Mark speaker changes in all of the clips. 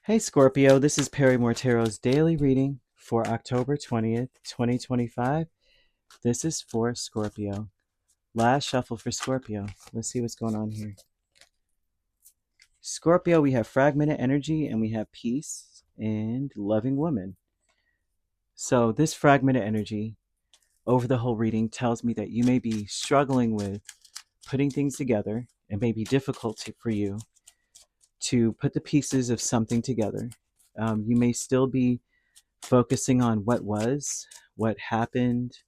Speaker 1: Hey Scorpio, this is Perrymore Tarot's daily reading for October 20th, 2025. This is for Scorpio. Last shuffle for Scorpio. Let's see what's going on here. Scorpio, we have fragmented energy and we have peace and loving woman. So, this fragmented energy over the whole reading tells me that you may be struggling with putting things together. It may be difficult for you to put the pieces of something together. You may still be focusing on what was, what happened.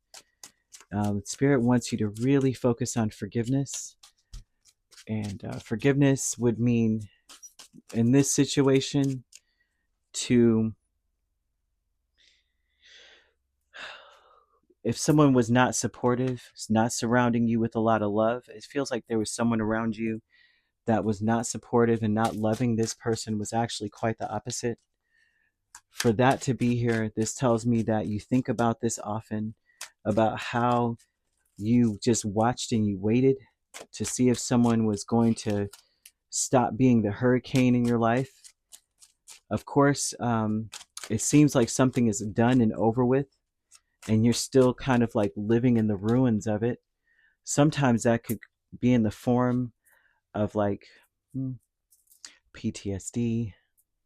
Speaker 1: Spirit wants you to really focus on forgiveness. And forgiveness would mean, in this situation, to if someone was not supportive, not surrounding you with a lot of love, it feels like there was someone around you that was not supportive and not loving. This person was actually quite the opposite. For that to be here, this tells me that you think about this often, about how you just watched and you waited to see if someone was going to stop being the hurricane in your life. Of course, it seems like something is done and over with, and you're still kind of like living in the ruins of it. Sometimes that could be in the form of like PTSD,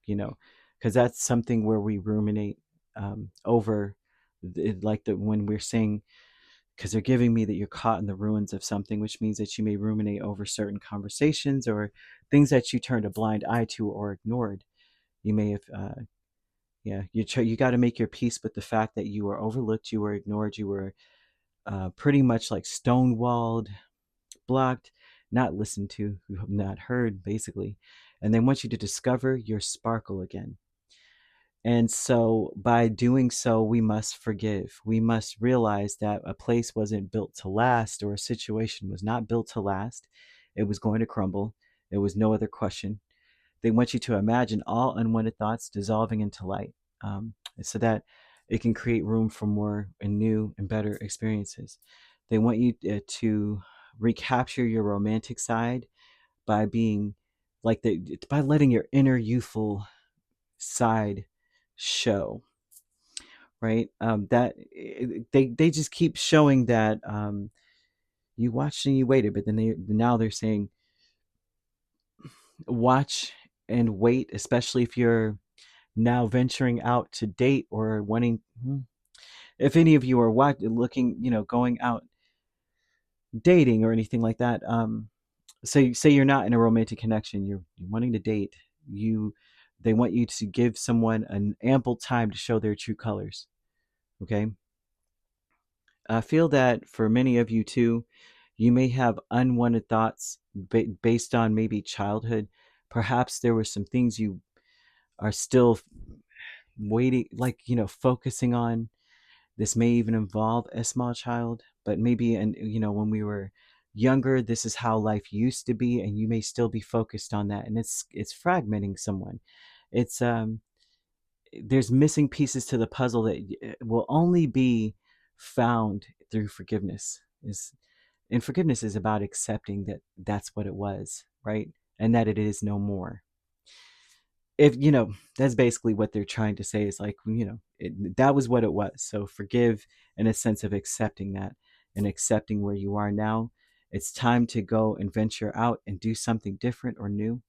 Speaker 1: because that's something where we ruminate over, like when we're saying, because they're giving me that you're caught in the ruins of something, which means that you may ruminate over certain conversations or things that you turned a blind eye to or ignored. You may have, you got to make your peace with the fact that you were overlooked, you were ignored, you were pretty much like stonewalled, blocked, not listened to, not heard, basically. And they want you to discover your sparkle again. And so by doing so, we must forgive. We must realize that a place wasn't built to last, or a situation was not built to last. It was going to crumble. There was no other question. They want you to imagine all unwanted thoughts dissolving into light, so that it can create room for more and new and better experiences. They want you to recapture your romantic side by being by letting your inner youthful side show, right? That they just keep showing that you watched and you waited, but then they're saying watch and wait, especially if you're now venturing out to date or wanting. If any of you are looking, going out dating or anything like that, say you're not in a romantic connection, you're wanting to date. They want you to give someone an ample time to show their true colors. Okay. I feel that for many of you too, you may have unwanted thoughts based on maybe childhood. Perhaps there were some things you are still waiting, like, focusing on. This may even involve a small child, but maybe, and when we were younger, this is how life used to be, and you may still be focused on that, and it's fragmenting someone. It's there's missing pieces to the puzzle that will only be found through forgiveness. And forgiveness is about accepting that that's what it was, right? And that it is no more. If that's basically what they're trying to say, is like, that was what it was. So forgive in a sense of accepting that, and accepting where you are now. It's time to go and venture out and do something different or new.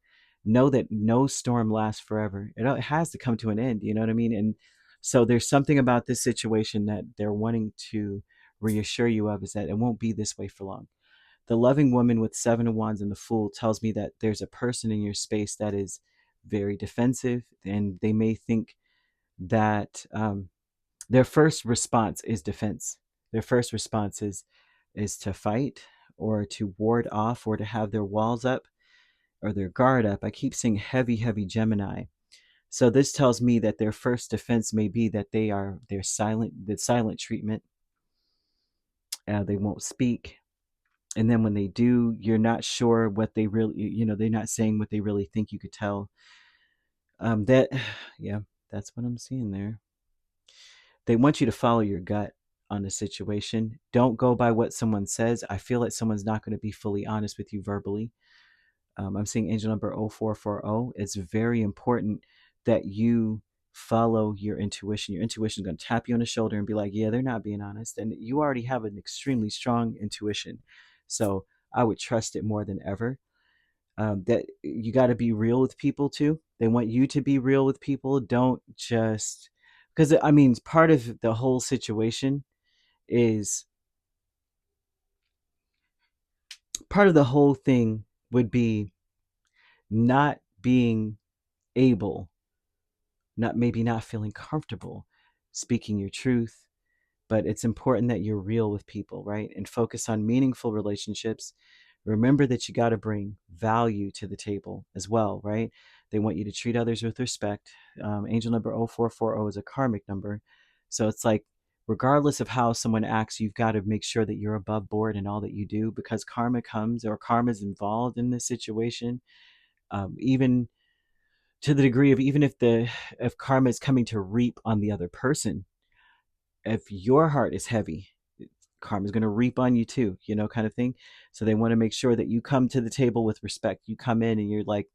Speaker 1: Know that no storm lasts forever. It has to come to an end, you know what I mean? And so there's something about this situation that they're wanting to reassure you of, is that it won't be this way for long. The loving woman with 7 of Wands and the Fool tells me that there's a person in your space that is very defensive, and they may think that their first response is defense. Their first response is to fight, or to ward off, or to have their walls up or their guard up. I keep seeing heavy, heavy Gemini. So this tells me that their first defense may be that they're silent, the silent treatment. They won't speak. And then when they do, you're not sure what they really, they're not saying what they really think. You could tell. Yeah, that's what I'm seeing there. They want you to follow your gut on the situation. Don't go by what someone says. I feel like someone's not going to be fully honest with you verbally. I'm seeing angel number 0440. It's very important that you follow your intuition. Your intuition is going to tap you on the shoulder and be like, yeah, they're not being honest. And you already have an extremely strong intuition. So I would trust it more than ever. That you got to be real with people too. They want you to be real with people. Don't just, because I mean, part of the whole situation is, part of the whole thing would be not being able, not maybe not feeling comfortable speaking your truth. But it's important that you're real with people, right? And focus on meaningful relationships. Remember that you got to bring value to the table as well, right? They want you to treat others with respect. Angel number 0440 is a karmic number. So it's like, regardless of how someone acts, you've got to make sure that you're above board in all that you do, because karma comes, or karma is involved in this situation. Even to the degree of, even if karma is coming to reap on the other person, if your heart is heavy, karma's going to reap on you too, kind of thing. So they want to make sure that you come to the table with respect. You come in and you're like,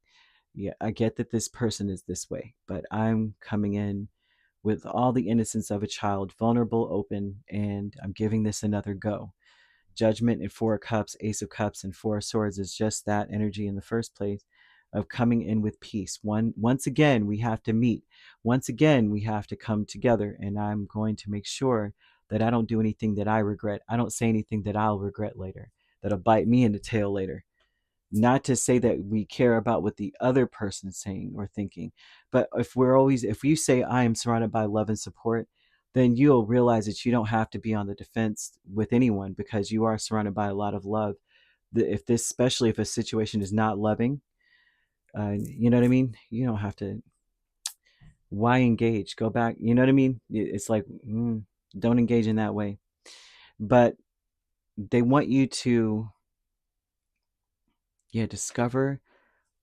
Speaker 1: yeah, I get that this person is this way, but I'm coming in with all the innocence of a child, vulnerable, open, and I'm giving this another go. Judgment and Four of Cups, Ace of Cups, and Four of Swords is just that energy in the first place, of coming in with peace. Once again, we have to meet. Once again, we have to come together, and I'm going to make sure that I don't do anything that I regret. I don't say anything that I'll regret later, that'll bite me in the tail later. Not to say that we care about what the other person's saying or thinking, but if you say I am surrounded by love and support, then you'll realize that you don't have to be on the defense with anyone, because you are surrounded by a lot of love. If this, especially if a situation is not loving, you know what I mean? You don't have to. Why engage? Go back. You know what I mean? It's like, don't engage in that way. But they want you to, yeah, discover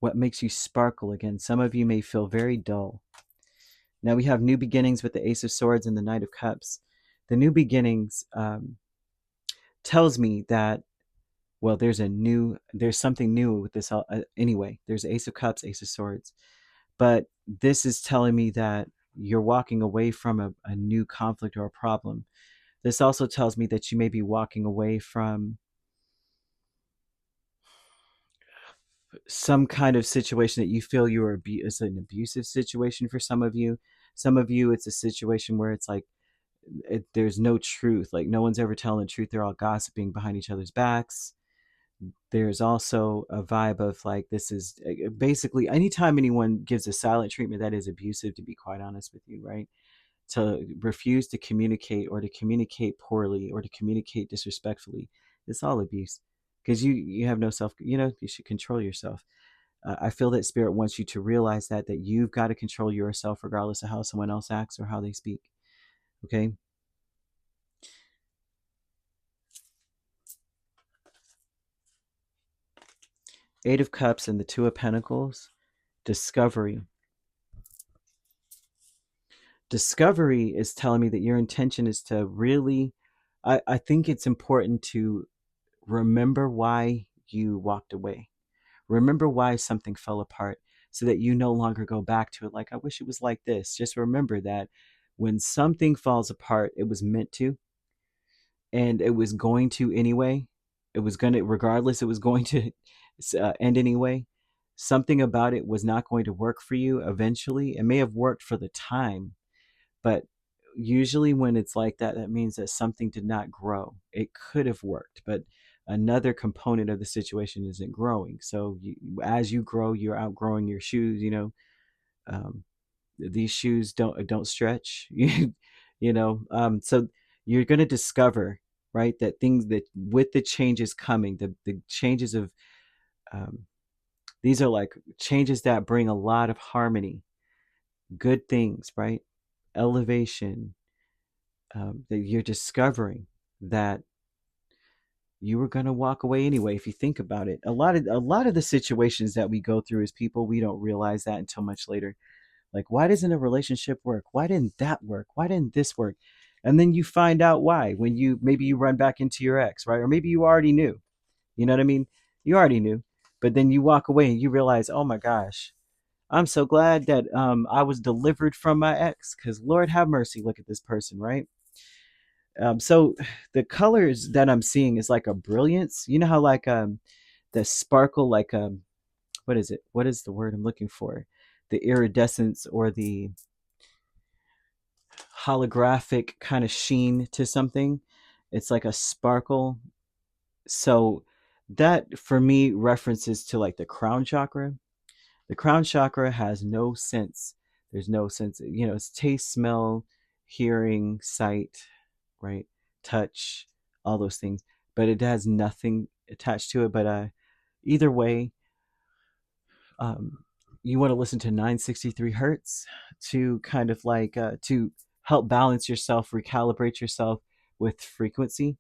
Speaker 1: what makes you sparkle again. Some of you may feel very dull. Now we have new beginnings with the Ace of Swords and the Knight of Cups. The new beginnings tells me that, well, there's something new with this anyway. There's Ace of Cups, Ace of Swords. But this is telling me that you're walking away from a new conflict or a problem. This also tells me that you may be walking away from some kind of situation that you feel is an abusive situation for some of you. Some of you, it's a situation where it's like, there's no truth. Like, no one's ever telling the truth. They're all gossiping behind each other's backs. There's also a vibe of like, this is basically, anytime anyone gives a silent treatment, that is abusive, to be quite honest with you, right? To refuse to communicate, or to communicate poorly, or to communicate disrespectfully, it's all abuse, because you have no self, you should control yourself. I feel that spirit wants you to realize that you've got to control yourself regardless of how someone else acts or how they speak. Okay. Eight of Cups and the Two of Pentacles. Discovery. Discovery is telling me that your intention is to really, I think it's important to remember why you walked away. Remember why something fell apart, so that you no longer go back to it like, I wish it was like this. Just remember that when something falls apart, it was meant to, and it was going to anyway. It was going to, regardless, it was going to end anyway. Something about it was not going to work for you eventually. It may have worked for the time, but usually when it's like that, that means that something did not grow. It could have worked, but another component of the situation isn't growing. So as you grow, you're outgrowing your shoes. These shoes don't stretch. So you're going to discover, right, that things that with the changes coming, the changes of these are like changes that bring a lot of harmony, good things, right? Elevation. That you're discovering that you were going to walk away anyway. If you think about it, a lot of the situations that we go through as people, we don't realize that until much later. Like, why doesn't a relationship work? Why didn't that work? Why didn't this work? And then you find out why when you run back into your ex, right? Or maybe you already knew. You know what I mean? You already knew, but then you walk away and you realize, oh my gosh, I'm so glad that I was delivered from my ex, because Lord have mercy, look at this person, right? So the colors that I'm seeing is like a brilliance. You know how like the sparkle, like what is it? What is the word I'm looking for? The iridescence or the holographic kind of sheen to something. It's like a sparkle. So that for me references to like the crown chakra. The crown chakra has no sense. There's no sense, it's taste, smell, hearing, sight, right? Touch, all those things. But it has nothing attached to it. But either way, um, you want to listen to 963 hertz to kind of like to help balance yourself, recalibrate yourself with frequency.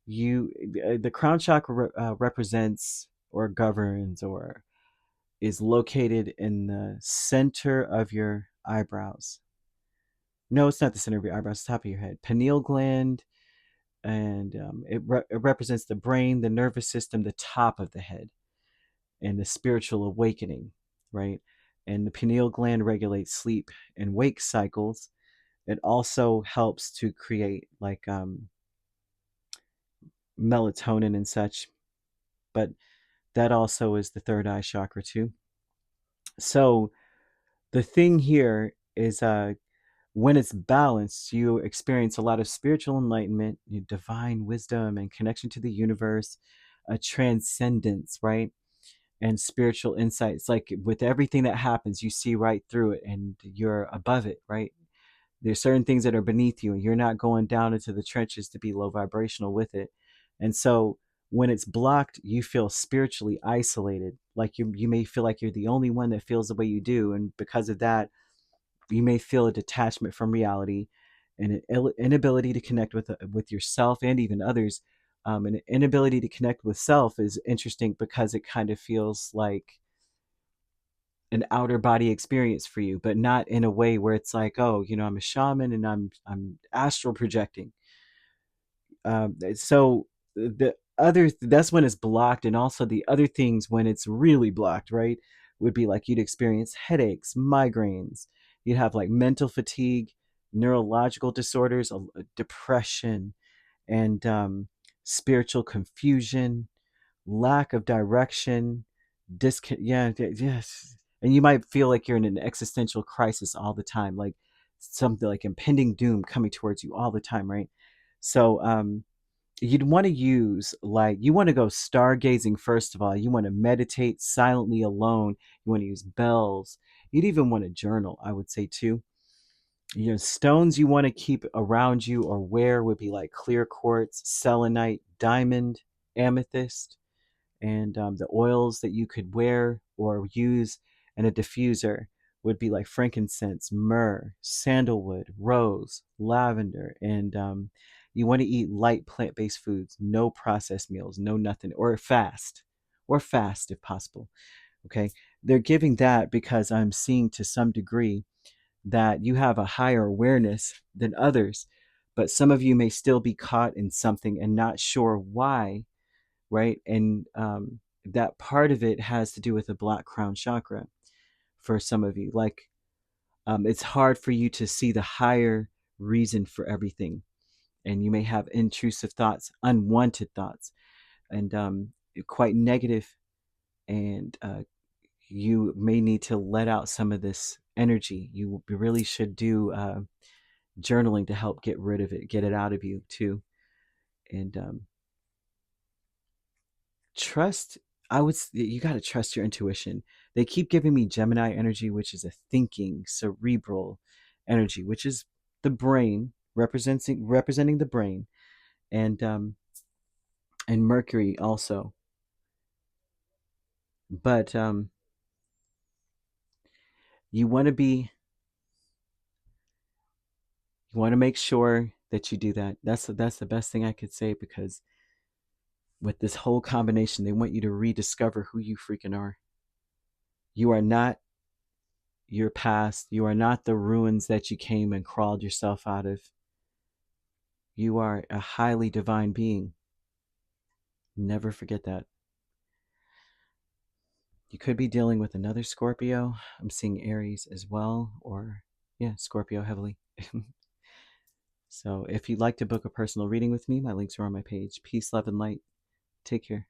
Speaker 1: You The crown chakra represents or governs or is located in the center of your eyebrows. No, it's not the center of your eyebrows, it's the top of your head. Pineal gland, and it represents the brain, the nervous system, the top of the head, and the spiritual awakening, right? And the pineal gland regulates sleep and wake cycles. It also helps to create like melatonin and such, but that also is the third eye chakra too. So the thing here is when it's balanced, you experience a lot of spiritual enlightenment, divine wisdom, and connection to the universe, a transcendence, right? And spiritual insights. Like with everything that happens, you see right through it and you're above it, right? There's certain things that are beneath you, and you're not going down into the trenches to be low vibrational with it. And so when it's blocked, you feel spiritually isolated. Like you may feel like you're the only one that feels the way you do. And because of that, you may feel a detachment from reality and an inability to connect with yourself and even others. An inability to connect with self is interesting because it kind of feels like an outer body experience for you, but not in a way where it's like, oh, I'm a shaman and I'm astral projecting. So the other that's when it's blocked, and also the other things when it's really blocked, right, would be like you'd experience headaches, migraines, you'd have like mental fatigue, neurological disorders, depression, and spiritual confusion, lack of direction, yes, and you might feel like you're in an existential crisis all the time, like something like impending doom coming towards you all the time, right? So you'd want to use, like, you want to go stargazing first of all. You want to meditate silently alone. You want to use bells. You'd even want to journal, I would say too. Stones you want to keep around you or wear would be like clear quartz, selenite, diamond, amethyst. And the oils that you could wear or use in a diffuser would be like frankincense, myrrh, sandalwood, rose, lavender. And you want to eat light plant-based foods, no processed meals, no nothing, or fast if possible. Okay, they're giving that because I'm seeing to some degree that you have a higher awareness than others, but some of you may still be caught in something and not sure why, right? And that part of it has to do with the black crown chakra for some of you. Like, it's hard for you to see the higher reason for everything. And you may have intrusive thoughts, unwanted thoughts, and quite negative, and you may need to let out some of this energy. You really should do journaling to help get rid of it, get it out of you too. And trust, you got to trust your intuition. They keep giving me Gemini energy, which is a thinking cerebral energy, which is the brain, representing the brain. And Mercury also. But you want to be you want to make sure that you do that. That's the best thing I could say, because with this whole combination, they want you to rediscover who you freaking are. You are not your past. You are not the ruins that you came and crawled yourself out of. You are a highly divine being. Never forget that. You could be dealing with another Scorpio. I'm seeing Aries as well, or yeah, Scorpio heavily. So if you'd like to book a personal reading with me, my links are on my page. Peace, love, and light. Take care.